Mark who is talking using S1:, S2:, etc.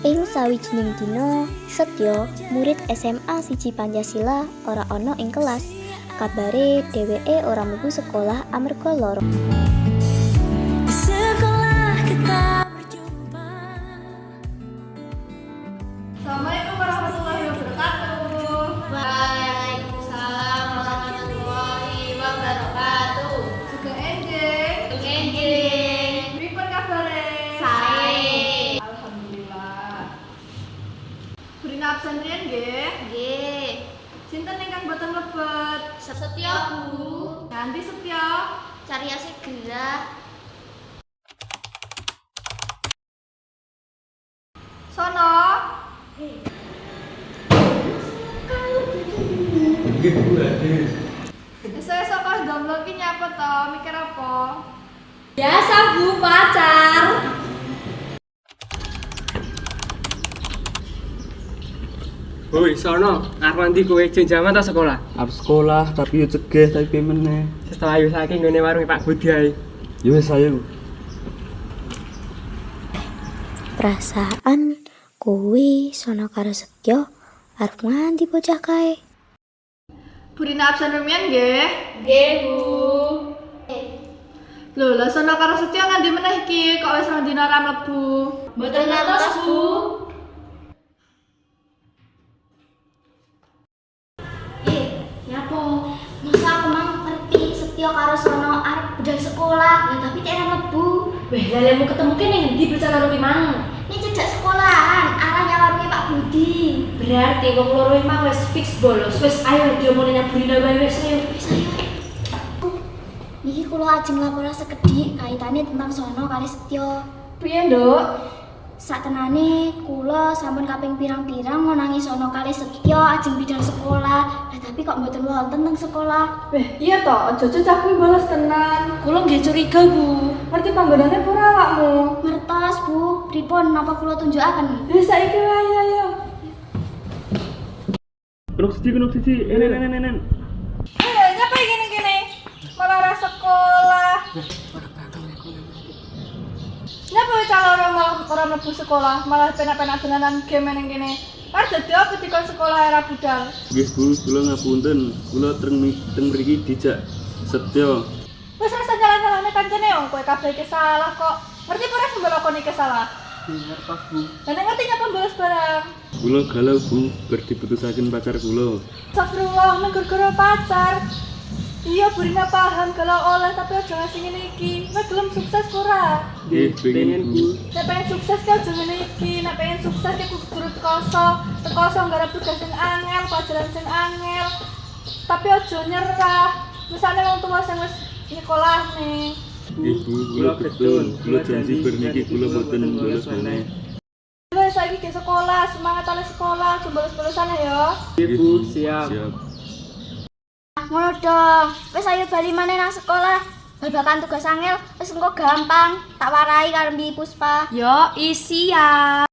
S1: Ing sawijining dina, Setyo, murid SMA 1 Pancasila, ora ana ing kelas. Kabare dheweke ora mlebu sekolah amarga lara.
S2: Sekolah kita berjumpa.
S3: Assalamualaikum warahmatullahi wabarakatuh.
S4: Waalaikumsalam warahmatullahi wabarakatuh.
S3: Sugeng enjing.
S4: Enjing.
S3: Pripun kabare?
S4: Sae.
S3: Alhamdulillah. Beri absen riyen nggih.
S4: Nggih.
S3: Sinten ingkang boten mlebet?
S4: Setyo, Bu.
S3: Ganti Setyo.
S4: Cariyose gerah.
S3: Sono. Esuk-esuk kok ndamlo ki nyapa to? Mikir apa?
S4: Biasa, Bu, pacar.
S5: Woi, sono, arep nanti kowe jenjaman ta sekolah?
S6: Arep sekolah tapi yo cegah tapi meneh.
S5: Setelah ayu saking nggone warung Pak Budi ae.
S6: Yo wis ayo.
S1: Perasaan kuwi sono karo Setyo arep nganti bocah kae.
S3: Beri absen rumiyin nggih.
S4: Nggih, Bu.
S3: Lho, lah sono karo Setyo nganti meneh iki kok wis rong dina ora mlebu.
S4: Mboten ngantos, Bu. Nyapo? Masa aku mang ngerti Setyo karo Sono arep budal sekolah, ya tapi cek ora mlebu. Weh, lha lemu ketemu kene ngendi bocah karo ki mang? Ini cedak sekolahan, arahnya warungnya Pak Budi. Berarti wong loro iki mang wis fix bolos. Wis ayo diomongin nyaburi wae wis ayo. Wis ayo.
S1: Niki kula ajeng lapor sekedhik kaitane tentang Sono kali Setyo.
S3: Piye, Nduk?
S1: Satenane kula sampun kaping pirang-pirang ngonangi Sono kali Setyo ajeng bidal sekolah. Lah tapi kok mboten wonten teng sekolah.
S3: Weh, iya to, aja cah kuwi bolos tenan.
S4: Kula nggih curiga, Bu.
S3: Ngerti panggonane pura awakmu?
S1: Ngertos, Bu. Pripun napa kula tunjukaken?
S3: Wis saiki wae ayo.
S6: Kenok siji, enen.
S3: Eh, nyapa iki kene? Malah ora sekolah. Nyapa wis calon malah ora mlebu sekolah, malah penak-penak dolanan game ning kene. Par dadi apa dikon sekolah era budal?
S6: Nggih Bu, kula ngapunten. Kula teng mriki dijak Setyo.
S3: Wis rasa jalan-jalane kancane wong kowe kabeh iki salah kok. Ngerti pura sing lakoni iki salah?
S6: Ngertos Bu.
S3: Lah nek ngerti nyapa bolos barang?
S6: Kula galau Bu, bar diputusaken pacar kula.
S3: Astagfirullah, nek gara-gara pacar. Iya, Burina paham kalau oleh tapi aja ngasih ngene iki. Nek gelem sukses ora?
S6: Nggih, pengen Bu.
S3: Nek pengen sukses ki aja ngene iki. Nek pengen sukses ki kudu turut tekoso nggarap tugas sing angel, pelajaran sing angel. Tapi aja nyerah. Misale wong tuwa sing wis nyekolahne.
S6: Nggih Bu, kula betul. Kula janji bar niki kula boten bolos meneh.
S3: Wes saiki ke sekolah, semangat oleh sekolah, coba bolos-bolosan ya.
S5: Nggih Bu, siap.
S1: Ngono dong. Wis ayo bali maneh nang sekolah. Babakan tugas angel wis engko gampang. Tak warai karo Mbi Puspa.
S4: Yo, isi ya.